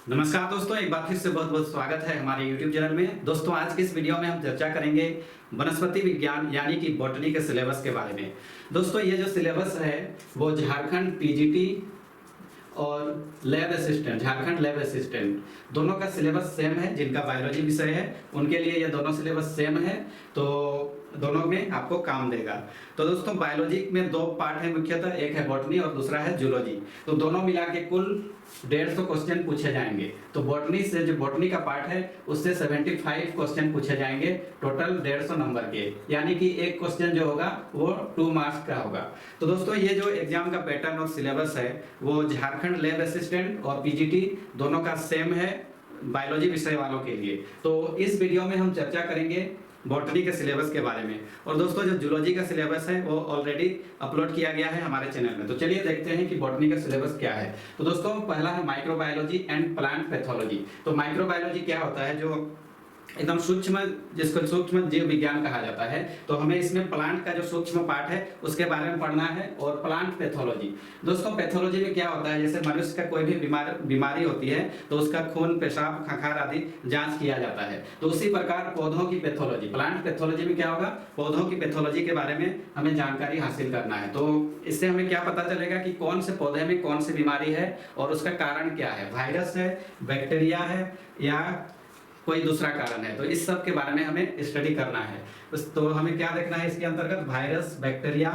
नमस्कार दोस्तों, एक बार फिर से बहुत बहुत स्वागत है हमारे YouTube चैनल में। दोस्तों, आज की इस वीडियो में हम चर्चा करेंगे वनस्पति विज्ञान यानी कि बॉटनी के सिलेबस के बारे में। दोस्तों, ये जो सिलेबस है वो झारखंड पीजीटी और lab assistant, Jharkhand lab assistant दोनों का सिलेबस सेम है। जिनका बायोलॉजी विषय है उनके लिए ये दोनों सिलेबस सेम है, तो दोनों में आपको काम देगा। तो दोस्तों, बायोलॉजी में दो पार्ट है मुख्यतः, एक है बॉटनी और दूसरा है जूलॉजी। तो दोनों मिला के कुल 150 क्वेश्चन पूछे जाएंगे। तो बॉटनी से जो बॉटनी का पार्ट है उससे 75 क्वेश्चन पूछे जाएंगे, टोटल 150 नंबर के, यानी कि एक क्वेश्चन जो होगा वो 2 मार्क्स का होगा। तो दोस्तों, ये जो एग्जाम का पैटर्न और सिलेबस है वो झारखंड लैब असिस्टेंट और पीजीटी दोनों का सेम है बायोलॉजी विषय वालों के लिए। तो इस वीडियो में हम चर्चा करेंगे बॉटनी के सिलेबस के बारे में। और दोस्तों, जो जूलॉजी का सिलेबस है वो ऑलरेडी अपलोड किया गया है हमारे चैनल में। तो चलिए देखते हैं कि बॉटनी का सिलेबस क्या है। तो दोस्तों, पहला है माइक्रोबायोलॉजी एंड प्लांट पैथोलॉजी। तो माइक्रोबायोलॉजी क्या होता है, जो एकदम सूक्ष्म, जिसको सूक्ष्म जीव विज्ञान कहा जाता है। तो हमें इसमें प्लांट का जो सूक्ष्म पार्ट है उसके बारे में पढ़ना है। और प्लांट पैथोलॉजी, दोस्तों पैथोलॉजी में क्या होता है, जैसे मनुष्य का कोई भी बीमारी होती है तो उसका खून, पेशाब, खंखार आदि जांच किया जाता है। तो उसी प्रकार पौधों की पैथोलॉजी, प्लांट पैथोलॉजी में क्या होगा, पौधों की पैथोलॉजी के बारे में हमें जानकारी हासिल करना है। तो इससे हमें क्या पता चलेगा कि कौन से पौधे में कौन सी बीमारी है और उसका कारण क्या है, वायरस है, बैक्टीरिया है या कोई दूसरा कारण है। तो इस सब के बारे में हमें स्टडी करना है। तो हमें क्या देखना है इसके अंतर्गत, वायरस, बैक्टीरिया,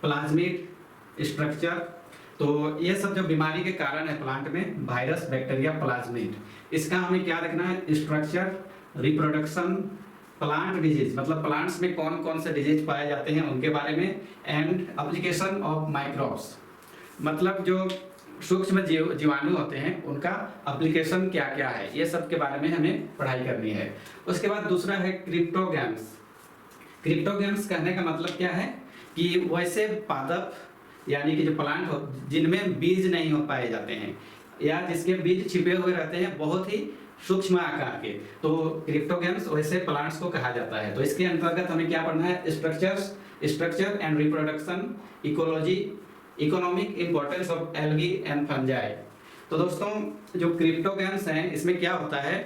प्लाज्मिड, स्ट्रक्चर। तो ये सब जो बीमारी के कारण है प्लांट में, वायरस, बैक्टीरिया, प्लाज्मिड, इसका हमें क्या देखना है, स्ट्रक्चर, रिप्रोडक्शन, प्लांट डिजीज, मतलब प्लांट्स में कौन कौन से डिजीज पाए जाते हैं उनके बारे में, एंड एप्लीकेशन ऑफ माइक्रोब्स, मतलब जो सूक्ष्म जीवाणु होते हैं उनका एप्लीकेशन क्या क्या है, ये सब के बारे में हमें पढ़ाई करनी है। उसके बाद दूसरा है क्रिप्टोगेम्स। क्रिप्टोगेम्स कहने का मतलब क्या है कि वैसे पादप यानी कि जो प्लांट हो जिनमें बीज नहीं हो पाए जाते हैं या जिसके बीज छिपे हुए रहते हैं बहुत ही सूक्ष्म आकार के, तो क्रिप्टोगेम्स वैसे प्लांट्स को कहा जाता है। तो इसके अंतर्गत हमें क्या पढ़ना है, structure and reproduction, ecology, economic importance of algae and fungi. तो दोस्तों, जो क्रिप्टोगेम्स हैं इसमें क्या होता है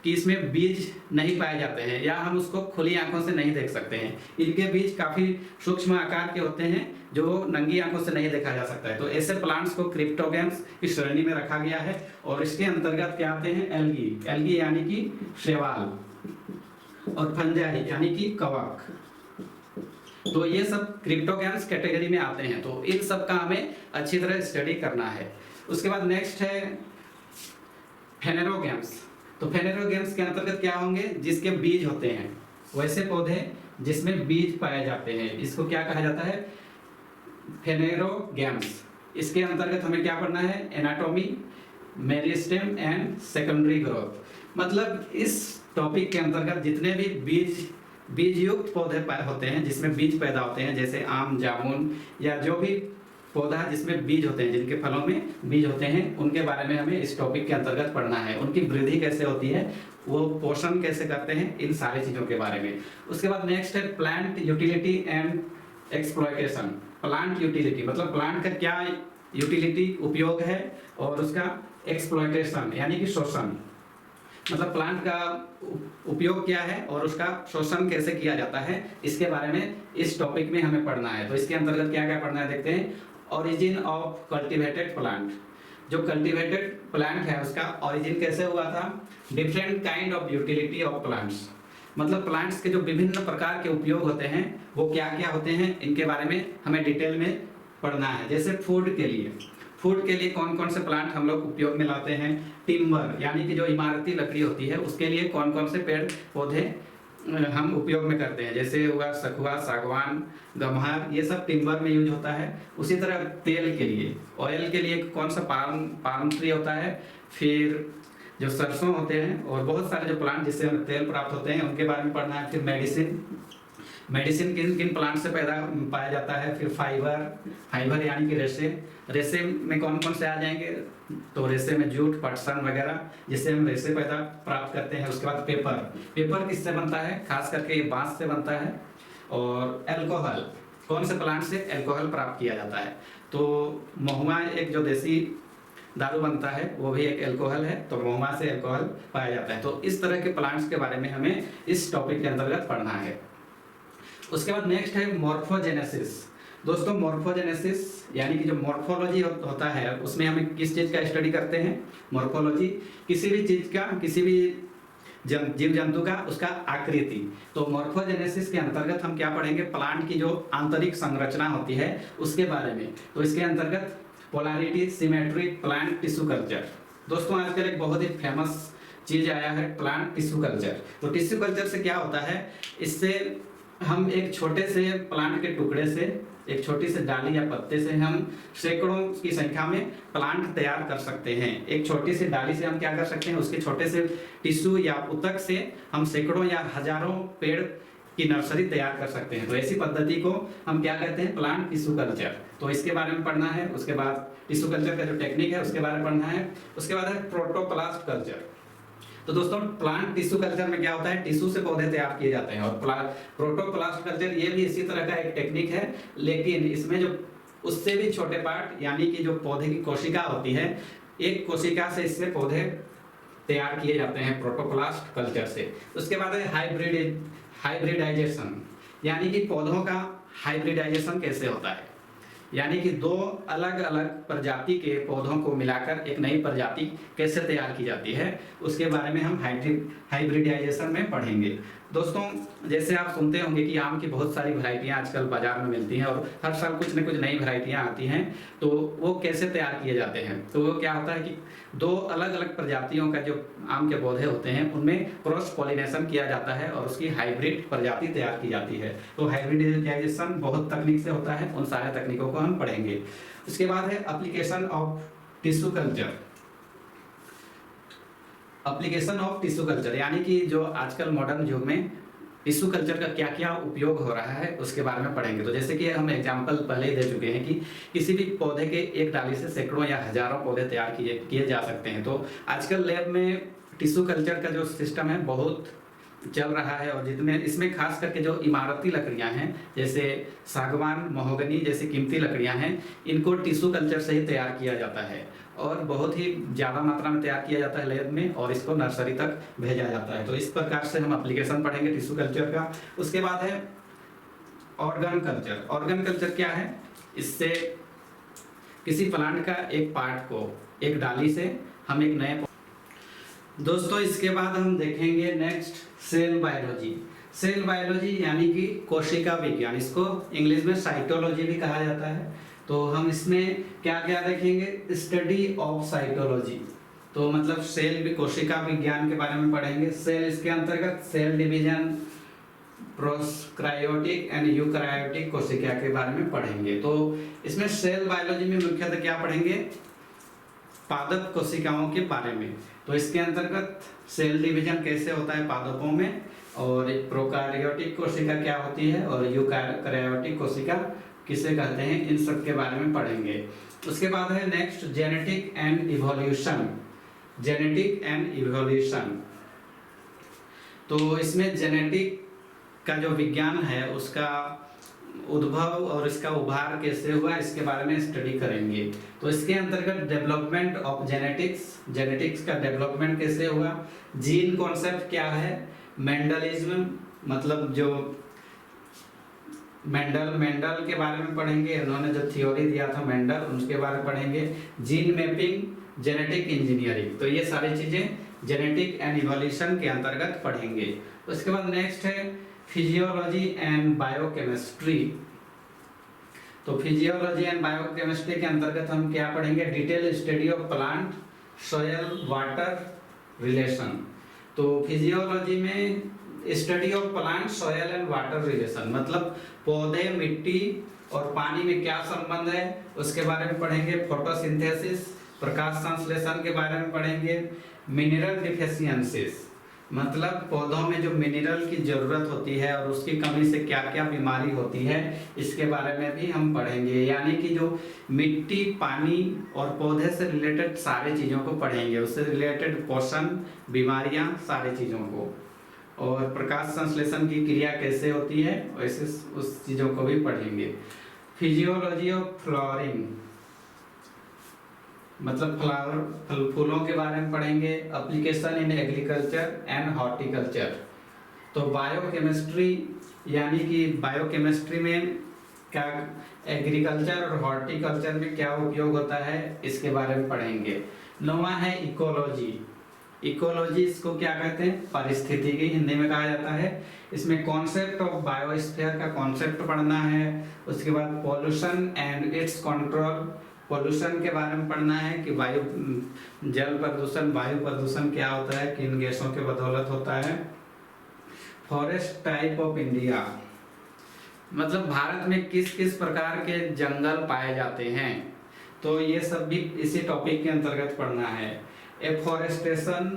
कि इसमें बीज नहीं पाए जाते हैं या हम उसको खुली आंखों से नहीं देख सकते हैं। इनके बीज काफी सूक्ष्म आकार के होते हैं जो नंगी आंखों से नहीं देखा जा सकता है। तो ऐसे प्लांट्स को क्रिप्टोगेम्स की श्रेणी में रखा गया है। और इसके अंतर्गत क्या आते हैं, एल्गी यानी कि शैवाल, और फंजाई यानी कि कवक। तो ये सब क्रिप्टोगेम्स कैटेगरी में आते हैं। तो इन सब का हमें अच्छी तरह स्टडी करना है। उसके बाद नेक्स्ट है फेनेरोगेम्स। तो फेनेरोगेम्स के अंतर्गत क्या होंगे, जिसके बीज होते हैं, वैसे पौधे जिसमें बीज पाए जाते हैं, इसको क्या कहा जाता है, फेनेरोगेम्स। इसके अंतर्गत हमें क्या पढ़ना है, anatomy, meristem and secondary growth. मतलब इस टॉपिक के अंतर्गत जितने भी बीज युक्त पौधे होते हैं जिसमें बीज पैदा होते हैं, जैसे आम, जामुन या जो भी पौधा जिसमें बीज होते हैं, जिनके फलों में बीज होते हैं, उनके बारे में हमें इस टॉपिक के अंतर्गत पढ़ना है। उनकी वृद्धि कैसे होती है, वो पोषण कैसे करते हैं, इन सारी चीजों के बारे में। उसके बाद नेक्स्ट है plant utility and exploitation. Plant utility मतलब प्लांट का क्या यूटिलिटी, उपयोग है, और उसका एक्सप्लॉयटेशन यानी कि शोषण, मतलब प्लांट का उपयोग क्या है और उसका शोषण कैसे किया जाता है, इसके बारे में इस टॉपिक में हमें पढ़ना है। तो इसके अंतर्गत क्या क्या पढ़ना है देखते हैं। ओरिजिन ऑफ कल्टीवेटेड प्लांट, जो कल्टीवेटेड प्लांट है उसका ओरिजिन कैसे हुआ था, different kind of utility of plants, मतलब प्लांट्स के जो विभिन्न प्रकार के उपयोग होते हैं वो क्या क्या होते हैं, इनके बारे में हमें डिटेल में पढ़ना है। जैसे फूड के लिए कौन कौन से प्लांट हम लोग उपयोग में लाते हैं, टिम्बर यानी कि जो इमारती लकड़ी होती है उसके लिए कौन कौन से पेड़ पौधे हम उपयोग में करते हैं, जैसे हुआ सखुआ, सागवान, गम्हार, ये सब टिम्बर में यूज होता है। उसी तरह तेल के लिए, ऑयल के लिए कौन सा पाम ट्री होता है, फिर जो सरसों होते हैं, और बहुत सारे जो प्लांट जिससे हमें तेल प्राप्त होते हैं उनके बारे में पढ़ना है। फिर मेडिसिन किन किन प्लांट से पैदा पाया जाता है। फिर फाइबर यानी कि रेशे में कौन कौन से आ जाएंगे, तो रेशे में जूट, पटसन वगैरह, जिससे हम रेशे पैदा प्राप्त करते हैं। उसके बाद पेपर किससे बनता है, खास करके ये बांस से बनता है। और एल्कोहल, कौन से प्लांट से एल्कोहल प्राप्त किया जाता है, तो महुआ एक जो देसी दारू बनता है वो भी एक अल्कोहल है, तो महुआ से अल्कोहल पाया जाता है। तो इस तरह के प्लांट्स के बारे में हमें इस टॉपिक के अंतर्गत पढ़ना है। उसके बाद नेक्स्ट है मॉर्फोजेनेसिस। दोस्तों मॉर्फोजेनेसिस यानी कि जो मॉर्फोलॉजी होता है उसमें हमें किस चीज़ का स्टडी करते हैं? मॉर्फोलॉजी किसी भी चीज़ का, किसी भी जीव जंतु का उसका आकृति। तो मॉर्फोजेनेसिस के अंतर्गत हम क्या पढ़ेंगे? प्लांट की जो आंतरिक संरचना होती है उसके बारे में। तो इसके अंतर्गत polarity, symmetry, plant tissue culture. दोस्तों आजकल एक बहुत ही फेमस चीज आया है प्लांट टिश्यू कल्चर। तो टिश्यू कल्चर से क्या होता है? इससे हम एक छोटे से प्लांट के टुकड़े से, एक छोटी से डाली या पत्ते से हम सैकड़ों की संख्या में प्लांट तैयार कर सकते हैं। एक छोटी सी डाली से हम क्या कर सकते हैं? उसके छोटे से टिश्यू या उतक से हम सैकड़ों या हजारों पेड़ की नर्सरी तैयार कर सकते हैं। तो ऐसी पद्धति को हम क्या कहते हैं? Plant tissue culture. तो इसके बारे में पढ़ना है। उसके बाद टिश्यू कल्चर का जो टेक्निक है उसके बारे में पढ़ना है। उसके बाद है प्रोटोप्लास्ट कल्चर। तो दोस्तों प्लांट टिश्यू कल्चर में क्या होता है? टिश्यू से पौधे तैयार किए जाते हैं। और प्रोटोप्लास्ट कल्चर ये भी इसी तरह का एक टेक्निक है, लेकिन इसमें जो उससे भी छोटे पार्ट यानी कि जो पौधे की कोशिका होती है, एक कोशिका से इससे पौधे तैयार किए जाते हैं प्रोटोप्लास्ट कल्चर से। उसके बाद है हाइब्रिडाइजेशन, यानी कि पौधों का हाइब्रिडाइजेशन कैसे होता है, यानी कि दो अलग अलग प्रजाति के पौधों को मिलाकर एक नई प्रजाति कैसे तैयार की जाती है, उसके बारे में हम हाइब्रिडाइजेशन में पढ़ेंगे। दोस्तों जैसे आप सुनते होंगे कि आम की बहुत सारी वैरायटियां आजकल बाजार में मिलती हैं और हर साल कुछ न कुछ नई वैरायटियां आती हैं। तो वो कैसे तैयार किए जाते हैं? तो वो क्या होता है कि दो अलग अलग प्रजातियों का जो आम के पौधे होते हैं उनमें क्रॉस पॉलिनेशन किया जाता है और उसकी हाइब्रिड प्रजाति तैयार की जाती है। तो हाइब्रिडाइजेशन बहुत तकनीक से होता है, उन सारे तकनीकों को हम पढ़ेंगे। उसके बाद है application of tissue culture. Application of tissue culture यानी कि जो आजकल मॉडर्न युग में टिश्यू कल्चर का क्या क्या उपयोग हो रहा है उसके बारे में पढ़ेंगे। तो जैसे कि हम एग्जांपल पहले ही दे चुके हैं कि किसी भी पौधे के एक डाली से सैकड़ों या हजारों पौधे तैयार किए जा सकते हैं। तो आजकल लैब में टिश्यू कल्चर का जो सिस्टम है बहुत चल रहा है, और जितने इसमें खास करके जो इमारती लकड़ियां हैं जैसे सागवान, महोगनी जैसी कीमती लकड़ियां हैं, इनको टिश्यू कल्चर से ही तैयार किया जाता है और बहुत ही ज़्यादा मात्रा में तैयार किया जाता है लैब में और इसको नर्सरी तक भेजा जाता है। तो इस प्रकार से हम एप्लीकेशन पढ़ेंगे टिश्यू कल्चर का। उसके बाद है ऑर्गन कल्चर। ऑर्गन कल्चर क्या है? इससे किसी प्लांट का एक पार्ट को, एक डाली से हम एक नए। दोस्तों इसके बाद हम देखेंगे next cell biology. Cell biology यानी कि कोशिका विज्ञान, इसको इंग्लिश में साइटोलॉजी भी कहा जाता है। तो हम इसमें क्या क्या देखेंगे? Study of cytology. तो मतलब सेल भी, कोशिका विज्ञान के बारे में पढ़ेंगे। सेल इसके अंतर्गत cell division, prokaryotic and eukaryotic कोशिका के बारे में पढ़ेंगे। तो इसमें सेल बायोलॉजी में मुख्यतः क्या पढ़ेंगे? पादप कोशिकाओं के बारे में। तो इसके अंतर्गत सेल डिवीजन कैसे होता है पादपों में, और प्रोकैरियोटिक कोशिका क्या होती है, और यूकैरियोटिक कोशिका किसे कहते हैं, इन सब के बारे में पढ़ेंगे। उसके बाद है next genetic and evolution. Genetic and evolution, तो इसमें जेनेटिक का जो विज्ञान है उसका उद्भव और इसका उभार कैसे हुआ इसके बारे में स्टडी करेंगे। तो इसके अंतर्गत डेवलपमेंट ऑफ जेनेटिक्स, जेनेटिक्स का डेवलपमेंट कैसे हुआ, जीन कॉन्सेप्ट क्या है, मेंडलिज्म मतलब जो मेंडल के बारे में पढ़ेंगे, उन्होंने जो थ्योरी दिया था मेंडल, उसके बारे में पढ़ेंगे। जीन मैपिंग, जेनेटिक इंजीनियरिंग, तो ये सारी चीजें जेनेटिक एंड इवोल्यूशन के अंतर्गत पढ़ेंगे। उसके बाद नेक्स्ट है फिजियोलॉजी एंड बायोकेमिस्ट्री। तो फिजियोलॉजी एंड बायोकेमिस्ट्री के अंतर्गत हम क्या पढ़ेंगे? Detail study of plant soil water relation. तो फिजियोलॉजी में study of plant soil and water relation, मतलब पौधे, मिट्टी और पानी में क्या संबंध है उसके बारे में पढ़ेंगे। फोटोसिंथेसिस, प्रकाश संश्लेषण के बारे में पढ़ेंगे। मिनरल डिफिशियंसीज, मतलब पौधों में जो मिनरल की जरूरत होती है और उसकी कमी से क्या क्या बीमारी होती है इसके बारे में भी हम पढ़ेंगे। यानी कि जो मिट्टी, पानी और पौधे से रिलेटेड सारी चीज़ों को पढ़ेंगे, उससे रिलेटेड पोषण, बीमारियां, सारी चीज़ों को, और प्रकाश संश्लेषण की क्रिया कैसे होती है वैसे उस चीज़ों को भी पढ़ेंगे। फिजियोलॉजी ऑफ फ्लोरिंग, मतलब फ्लावर फूलों के बारे में पढ़ेंगे। Application in agriculture and horticulture. तो बायोकेमिस्ट्री यानी कि बायोकेमिस्ट्री में क्या, एग्रीकल्चर और हॉर्टिकल्चर में क्या उपयोग होता है इसके बारे में पढ़ेंगे। 9वां है इकोलॉजी। इकोलॉजी इसको क्या कहते हैं, पारिस्थितिकी हिंदी में कहा जाता है। इसमें कॉन्सेप्ट ऑफ बायोस्फीयर का कॉन्सेप्ट पढ़ना है। उसके बाद pollution and it's control, pollution के बारे में पढ़ना है कि वायु, जल प्रदूषण, वायु प्रदूषण क्या होता है, किन गैसों के बदौलत होता है। फॉरेस्ट टाइप ऑफ इंडिया, मतलब भारत में किस किस प्रकार के जंगल पाए जाते हैं, तो ये सब भी इसी टॉपिक के अंतर्गत पढ़ना है। एफॉरेस्टेशन,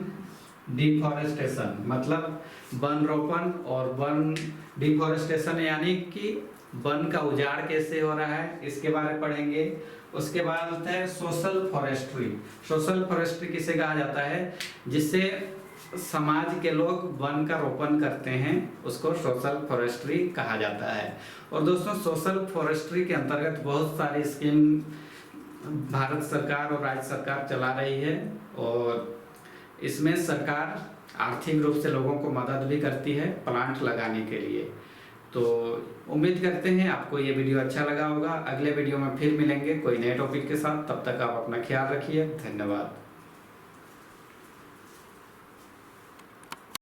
डिफॉरेस्टेशन, मतलब वन रोपण और वन डिफॉरेस्टेशन यानी कि वन का उजाड़ कैसे हो रहा है, इसके बारे में पढ़ेंगे। उसके बाद होता है सोशल फॉरेस्ट्री। सोशल फॉरेस्ट्री किसे कहा जाता है, जिससे समाज के लोग वन का रोपण करते हैं, उसको सोशल फॉरेस्ट्री कहा जाता है। और दोस्तों सोशल फॉरेस्ट्री के अंतर्गत बहुत सारी स्कीम भारत सरकार और राज्य सरकार चला रही है, और इसमें सरकार आर्थिक रूप से लोगों को मदद भी करती है प्लांट लगाने के लिए। तो उम्मीद करते हैं आपको ये वीडियो अच्छा लगा होगा। अगले वीडियो में फिर मिलेंगे कोई नए टॉपिक के साथ, तब तक आप अपना ख्याल रखिए। धन्यवाद।